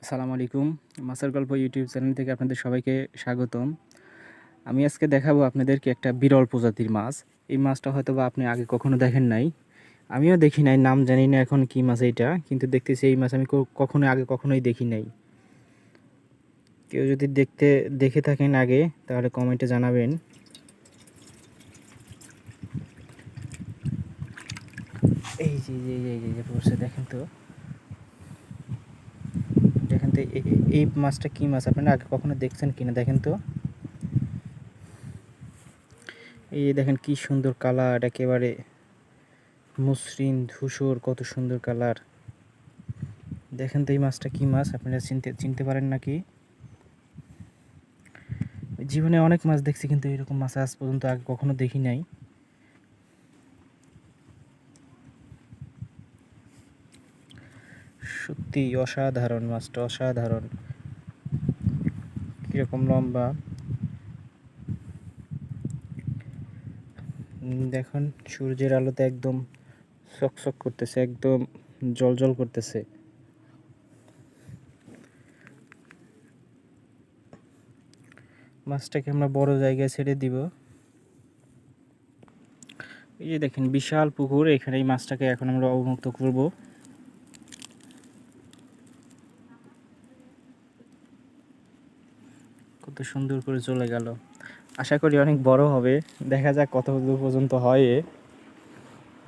আসসালামু আলাইকুম। মাছের গল্প ইউটিউব চ্যানেল থেকে আপনাদের সবাইকে স্বাগতম। আমি আজকে দেখাবো আপনাদেরকে একটা বিরল প্রজাতির মাছ। এই মাছটা হয়তোবা আপনি আগে কখনো দেখেন নাই। আমিও দেখি নাই, নাম জানি না এখন কি মাছ এইটা, কিন্তু দেখতেছি এই মাছ আমি কখনো আগে কখনোই দেখি নাই। কেউ যদি দেখে থাকেন আগে তাহলে কমেন্টে জানাবেন। এই যে পড়ছে, দেখেন তো এই মাছটা কি মাছ, আপনারা আগে কখনো দেখছেন কিনা দেখেন তো। এই যে দেখেন কি সুন্দর কালার, একেবারে মসৃণ ধূসর, কত সুন্দর কালার। দেখেন তো এই মাছটা কি মাছ, আপনারা চিনতে পারেন নাকি? জীবনে অনেক মাছ দেখছি, কিন্তু এরকম মাছ আজ পর্যন্ত আগে কখনো দেখি নাই। সত্যি অসাধারণ, মাছটা অসাধারণ। কিরকম লম্বা দেখুন, সূর্যের আলোতে একদম চকচক করতেছে, একদম জ্বলজ্বল করতেছে। মাছটাকে আমরা বড় জায়গায় ছেড়ে দিব। এই যে দেখেন বিশাল পুকুর, এখানে এই মাছটাকে এখন আমরা অবমুক্ত করব। কত সুন্দর করে চলে গেল। আশা করি অনেক বড় হবে, দেখা যাক কত দূর পর্যন্ত হয়।